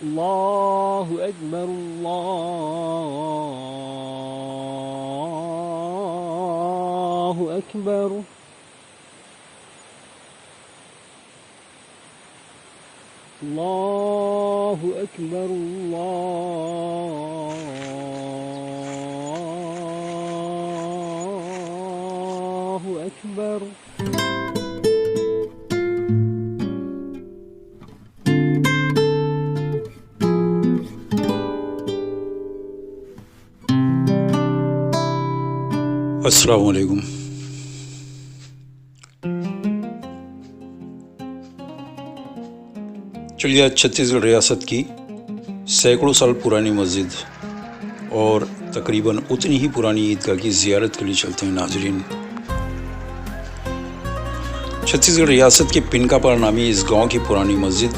अल्लाहु अकबर अल्लाहु अकबर अल्लाहु अकबर अल्लाहु अकबर। अस्सलाम वालेकुम। चलिए आज छत्तीसगढ़ रियासत की सैकड़ों साल पुरानी मस्जिद और तकरीबन उतनी ही पुरानी ईदगाह की ज़ियारत के लिए चलते हैं नाजरीन। छत्तीसगढ़ रियासत के पिनकापार नामी इस गांव की पुरानी मस्जिद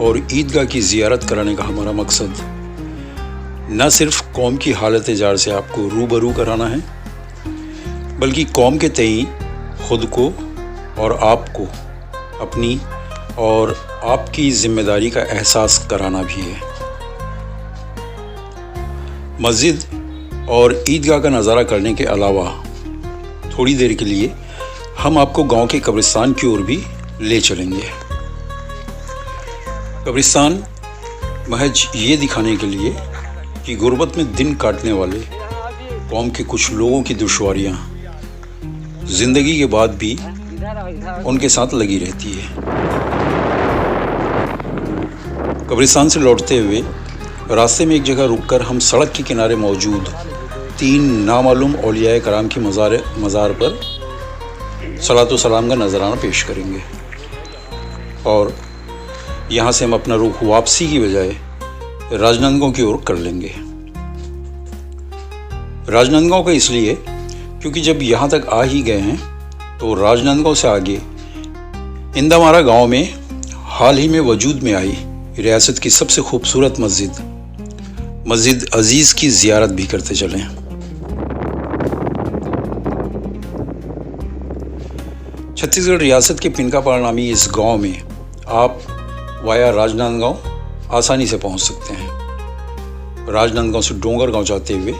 और ईदगाह की ज़ियारत कराने का हमारा मकसद न सिर्फ कौम की हालत जार से आपको रूबरू कराना है, बल्कि कौम के तई खुद को और आपको अपनी और आपकी जिम्मेदारी का एहसास कराना भी है। मस्जिद और ईदगाह का नज़ारा करने के अलावा थोड़ी देर के लिए हम आपको गांव के कब्रिस्तान की ओर भी ले चलेंगे। कब्रिस्तान महज ये दिखाने के लिए कि गुर्बत में दिन काटने वाले कौम के कुछ लोगों की दुश्वारियाँ जिंदगी के बाद भी उनके साथ लगी रहती है। कब्रिस्तान से लौटते हुए रास्ते में एक जगह रुककर हम सड़क के किनारे मौजूद 3 नामालूम औलियाए कराम की मज़ार पर सलातो सलाम का नजराना पेश करेंगे और यहाँ से हम अपना रुख वापसी की बजाय राजनांदगांव की ओर कर लेंगे। राजनांदगांव का इसलिए क्योंकि जब यहाँ तक आ ही गए हैं तो राजनांदगांव से आगे इंदामारा गांव में हाल ही में वजूद में आई रियासत की सबसे खूबसूरत मस्जिद अजीज़ की ज़ियारत भी करते चलें। छत्तीसगढ़ रियासत के पिनकापार नामी इस गांव में आप वाया राजनांदगांव आसानी से पहुंच सकते हैं। राजनांदगांव से डोंगरगांव जाते हुए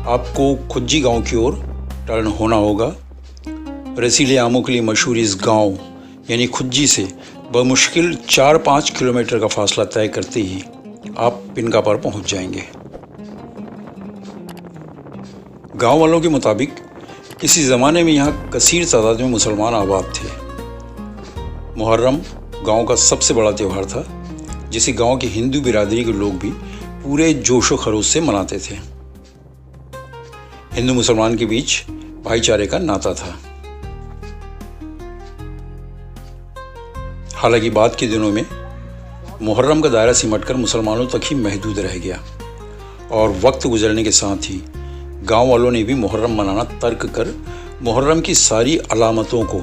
आपको खुज्जी गांव की ओर टर्न होना होगा। रसीले आमों के लिए मशहूर इस गांव यानी खुज्जी से बमुश्किल 4-5 किलोमीटर का फासला तय करते ही आप पिनकापार पहुंच जाएंगे। गांव वालों के मुताबिक किसी ज़माने में यहाँ कसीर तादाद में मुसलमान आबाद थे। मुहर्रम गांव का सबसे बड़ा त्यौहार था जिसे गांव की हिंदू बिरादरी के लोग भी पूरे जोशो खरोश से मनाते थे। हिंदू मुसलमान के बीच भाईचारे का नाता था। हालांकि बाद के दिनों में मुहर्रम का दायरा सिमटकर मुसलमानों तक ही महदूद रह गया और वक्त गुजरने के साथ ही गांव वालों ने भी मुहर्रम मनाना तर्क कर मुहर्रम की सारी अलामतों को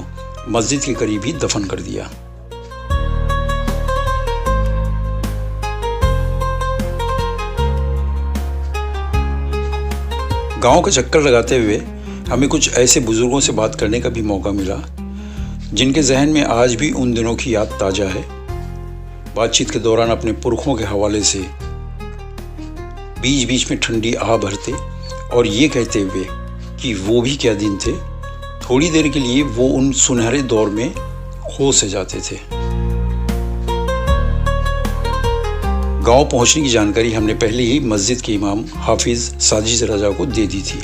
मस्जिद के करीब ही दफन कर दिया। गांव का चक्कर लगाते हुए हमें कुछ ऐसे बुजुर्गों से बात करने का भी मौका मिला जिनके जहन में आज भी उन दिनों की याद ताज़ा है। बातचीत के दौरान अपने पुरखों के हवाले से बीच बीच में ठंडी आह भरते और ये कहते हुए कि वो भी क्या दिन थे, थोड़ी देर के लिए वो उन सुनहरे दौर में खो से जाते थे। गांव पहुंचने की जानकारी हमने पहले ही मस्जिद के इमाम हाफिज़ साजिद रजा को दे दी थी,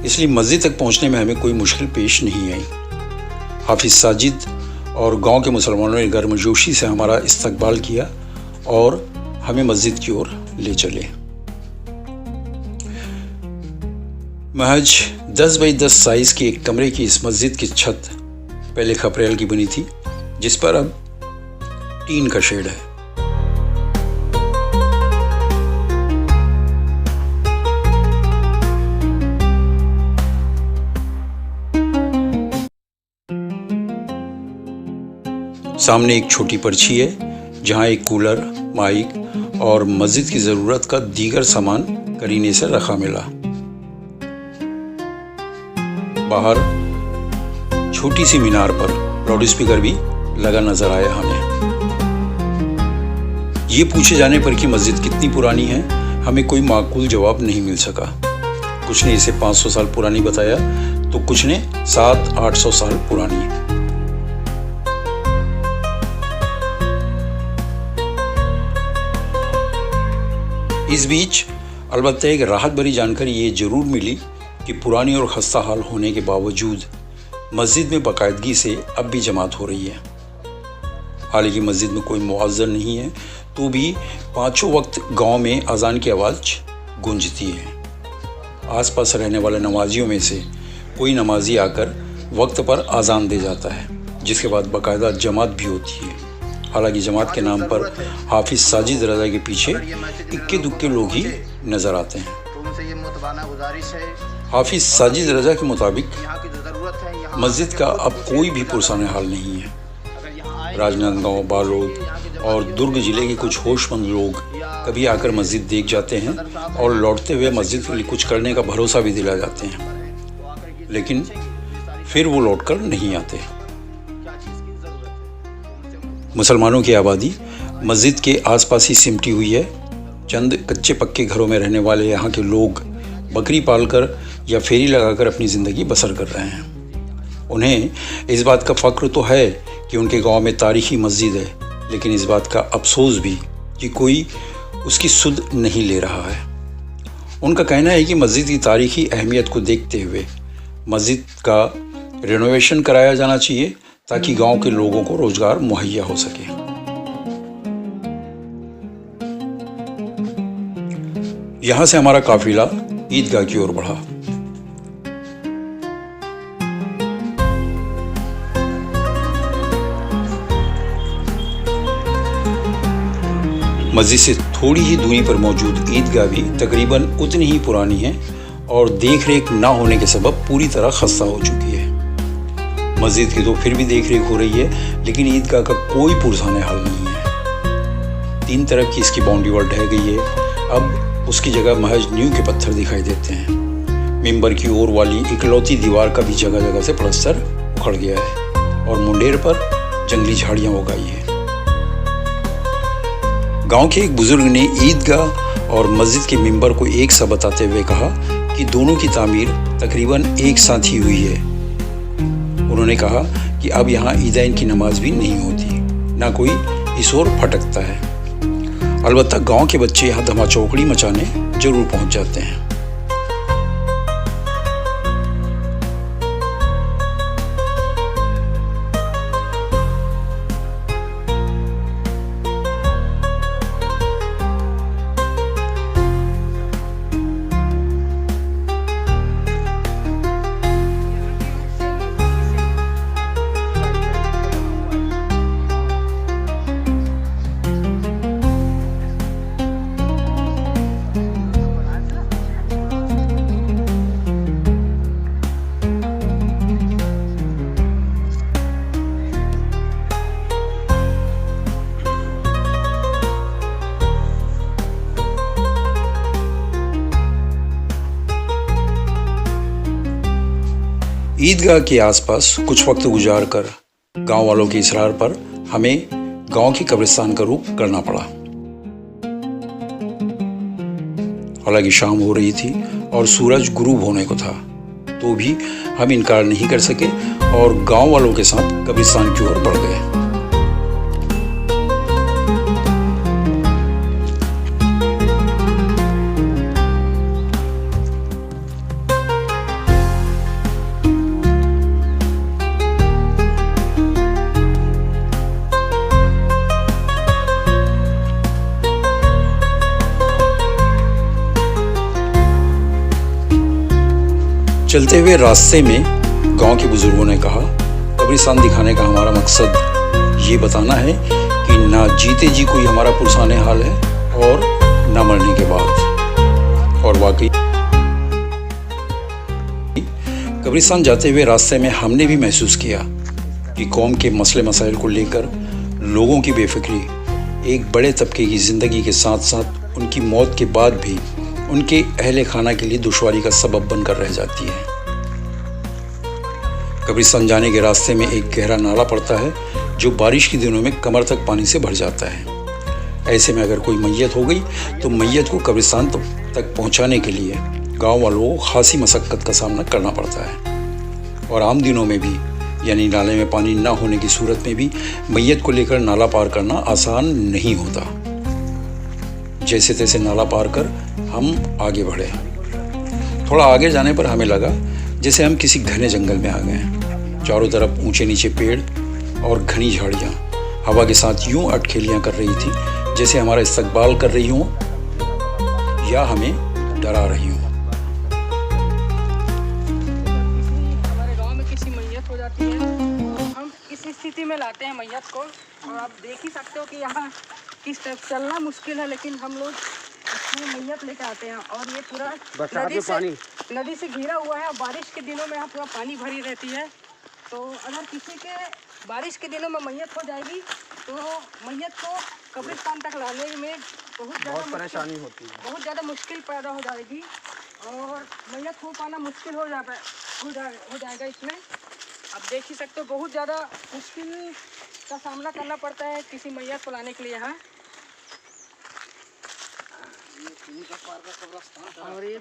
इसलिए मस्जिद तक पहुंचने में हमें कोई मुश्किल पेश नहीं आई। हाफिज़ साजिद और गांव के मुसलमानों ने गर्मजोशी से हमारा इस्तकबाल किया और हमें मस्जिद की ओर ले चले। महज 10 बाई 10 साइज़ के एक कमरे की इस मस्जिद की छत पहले खपरेल की बनी थी, जिस पर अब टीन का शेड है। सामने एक छोटी पर्ची है जहां एक कूलर, माइक और मस्जिद की ज़रूरत का दीगर सामान करीने से रखा मिला। बाहर छोटी सी मीनार पर लाउड स्पीकर भी लगा नजर आया हमें। ये पूछे जाने पर कि मस्जिद कितनी पुरानी है, हमें कोई माकूल जवाब नहीं मिल सका। कुछ ने इसे 500 साल पुरानी बताया तो कुछ ने 700-800 साल पुरानी। इस बीच अलबत्ता एक राहत भरी जानकारी ये जरूर मिली कि पुरानी और खस्ता हाल होने के बावजूद मस्जिद में बाकायदगी से अब भी जमात हो रही है। हालांकि मस्जिद में कोई मुअज्जिन नहीं है तो भी पांचों वक्त गांव में अजान की आवाज़ गूंजती है। आसपास रहने वाले नमाजियों में से कोई नमाजी आकर वक्त पर अजान दे जाता है, जिसके बाद बाकायदा जमात भी होती है। हालांकि जमात के नाम पर हाफिज साजिद रजा के पीछे इक्के दुक्के लोग ही नजर आते हैं। हाफिज साजिद रजा के मुताबिक मस्जिद का अब कोई भी पुरसाने हाल नहीं है। राजनांदगांव, बालोद और दुर्ग जिले के कुछ होशमंद लोग कभी आकर मस्जिद देख जाते हैं और लौटते हुए मस्जिद के लिए कुछ करने का भरोसा भी दिला जाते हैं, लेकिन फिर वो लौटकर नहीं आते। मुसलमानों की आबादी मस्जिद के आसपास ही सिमटी हुई है। चंद कच्चे पक्के घरों में रहने वाले यहाँ के लोग बकरी पालकर या फेरी लगाकर अपनी ज़िंदगी बसर कर रहे हैं। उन्हें इस बात का फ़ख्र तो है कि उनके गांव में तारीख़ी मस्जिद है, लेकिन इस बात का अफसोस भी कि कोई उसकी सुध नहीं ले रहा है। उनका कहना है कि मस्जिद की तारीख़ी अहमियत को देखते हुए मस्जिद का रेनोवेशन कराया जाना चाहिए ताकि गांव के लोगों को रोजगार मुहैया हो सके। यहां से हमारा काफिला ईदगाह की ओर बढ़ा। मस्जिद से थोड़ी ही दूरी पर मौजूद ईदगाह भी तकरीबन उतनी ही पुरानी है और देख रेख ना होने के सबब पूरी तरह खस्ता हो चुकी है। मस्जिद की तो फिर भी देख रेख हो रही है, लेकिन ईदगाह का कोई पुरसाने हाल नहीं है। 3 तरफ की इसकी बाउंड्री वॉल ढह गई है। अब उसकी जगह महज नींव के पत्थर दिखाई देते हैं। मिंबर की ओर वाली इकलौती दीवार का भी जगह जगह से प्लास्टर उखड़ गया है और मुंडेर पर जंगली झाड़ियां उगाई है। गांव के एक बुजुर्ग ने ईदगाह और मस्जिद के मिंबर को एक सा बताते हुए कहा कि दोनों की तामीर तकरीबन एक साथ ही हुई है। उन्होंने कहा कि अब यहाँ ईदाइन की नमाज भी नहीं होती, ना कोई इस ओर भटकता है। अलबत्ता गांव के बच्चे यहाँ धमाचौकड़ी मचाने जरूर पहुंच जाते हैं। ईदगाह के आसपास कुछ वक्त गुजार कर गांव वालों के इसरार पर हमें गांव की कब्रिस्तान का रुख करना पड़ा। हालांकि शाम हो रही थी और सूरज गुरूब होने को था, तो भी हम इनकार नहीं कर सके और गांव वालों के साथ कब्रिस्तान की ओर बढ़ गए। चलते हुए रास्ते में गांव के बुजुर्गों ने कहा, कब्रिस्तान दिखाने का हमारा मकसद ये बताना है कि ना जीते जी कोई हमारा पुरसाने हाल है और ना मरने के बाद। और वाकई कब्रिस्तान जाते हुए रास्ते में हमने भी महसूस किया कि कौम के मसले मसाइल को लेकर लोगों की बेफिक्री एक बड़े तबके की ज़िंदगी के साथ साथ उनकी मौत के बाद भी उनके अहले खाना के लिए दुश्वारी का सबब बनकर रह जाती है। कब्रिस्तान जाने के रास्ते में एक गहरा नाला पड़ता है जो बारिश के दिनों में कमर तक पानी से भर जाता है। ऐसे में अगर कोई मैयत हो गई तो मैयत को कब्रिस्तान तक पहुंचाने के लिए गांव वालों को खासी मशक्क़त का सामना करना पड़ता है। और आम दिनों में भी, यानी नाले में पानी ना होने की सूरत में भी, मैयत को लेकर नाला पार करना आसान नहीं होता। जैसे तैसे नाला पार कर हम आगे बढ़े। थोड़ा आगे जाने पर हमें लगा जैसे हम किसी घने जंगल में आ गए। चारों तरफ ऊंचे नीचे पेड़ और घनी झाड़ियाँ हवा के साथ यूं अटखेलियाँ कर रही थी जैसे हमारा इस्तकबाल कर रही हों या हमें डरा रही हों। हमारे गांव में किसी मैयत हो जाती है तो हम इस स्थिति में लाते हैं मैयत को, और आप देख ही सकते हो कि यहाँ किस तरफ चलना मुश्किल है, लेकिन हम लोग इसमें मैयत लेके आते हैं। और ये पूरा नदी से घिरा हुआ है, और बारिश के दिनों में यहाँ पूरा पानी भरी रहती है। तो अगर किसी के बारिश के दिनों में मैयत हो जाएगी तो मैयत को कब्रिस्तान तक लाने में बहुत परेशानी होती है, बहुत ज़्यादा मुश्किल पैदा हो जाएगी, और मैयत हो पाना मुश्किल हो जाएगा इसमें। आप देख ही सकते हो बहुत ज़्यादा मुश्किल का सामना करना पड़ता है किसी मैयत को लाने के लिए यहाँ। और ये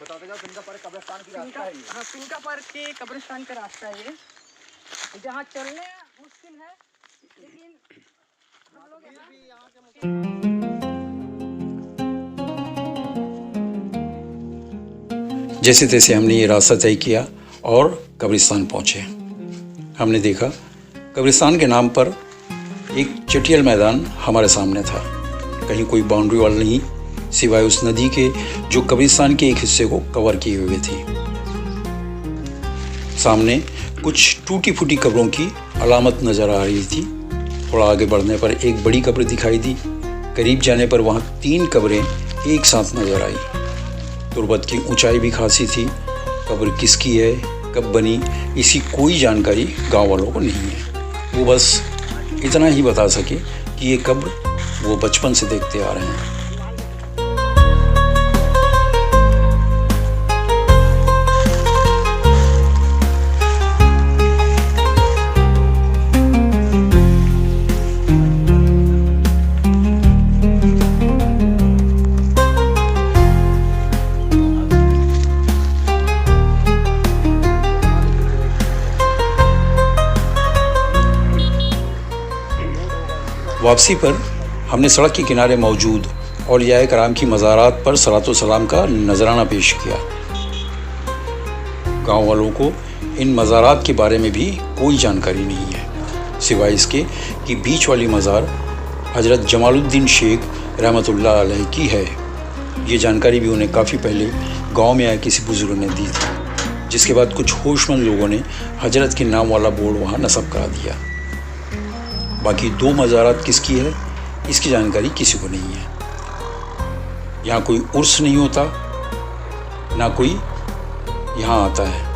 बताते जाओ, पिनका पार कब्रिस्तान की रास्ता है ये। हाँ, पिनका पार के कब्रिस्तान का रास्ता है ये, जहाँ चलने मुश्किल है, लेकिन हम लोग जैसे तैसे हमने ये रास्ता तय किया और कब्रिस्तान पहुँचे। हमने देखा कब्रिस्तान के नाम पर एक चटियल मैदान हमारे सामने था। कहीं कोई बाउंड्री वॉल नहीं, सिवाय उस नदी के जो कब्रिस्तान के एक हिस्से को कवर किए हुए थी। सामने कुछ टूटी फूटी कब्रों की अलामत नज़र आ रही थी। थोड़ा आगे बढ़ने पर एक बड़ी कब्र दिखाई दी। करीब जाने पर वहाँ 3 कब्रें एक साथ नज़र आई। तुर्बत की ऊंचाई भी खासी थी। कब्र किसकी है, कब बनी, इसकी कोई जानकारी गांव वालों को नहीं है। वो बस इतना ही बता सके कि ये कब्र वो बचपन से देखते आ रहे हैं। वापसी पर हमने सड़क के किनारे मौजूद औलियाए कराम की मज़ारात पर सलातो सलाम का नजराना पेश किया। गांव वालों को इन मज़ारात के बारे में भी कोई जानकारी नहीं है, सिवाय इसके कि बीच वाली मज़ार हज़रत जमालुद्दीन शेख रहमतुल्लाह अलैह की है। ये जानकारी भी उन्हें काफ़ी पहले गांव में आए किसी बुजुर्ग ने दी थी, जिसके बाद कुछ होशमंद लोगों ने हजरत के नाम वाला बोर्ड वहाँ नस्ब करा दिया। बाकी 2 मज़ारात किसकी है, इसकी जानकारी किसी को नहीं है। यहाँ कोई उर्स नहीं होता, ना कोई यहाँ आता है।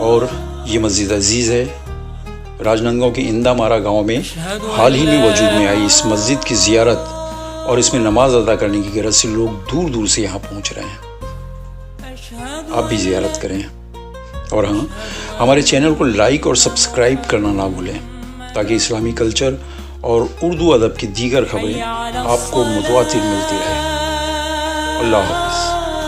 और ये मस्जिद अजीज़ है। राजनांदगांव के इंदामारा गांव में हाल ही में वजूद में आई इस मस्जिद की ज़ियारत और इसमें नमाज अदा करने की गरज से लोग दूर दूर से यहाँ पहुँच रहे हैं। आप भी ज़ियारत करें। और हाँ, हमारे चैनल को लाइक और सब्सक्राइब करना ना भूलें, ताकि इस्लामी कल्चर और उर्दू अदब की दीगर खबरें आपको मुतवातिर मिलती रहे। अल्लाह हाफ़िज़।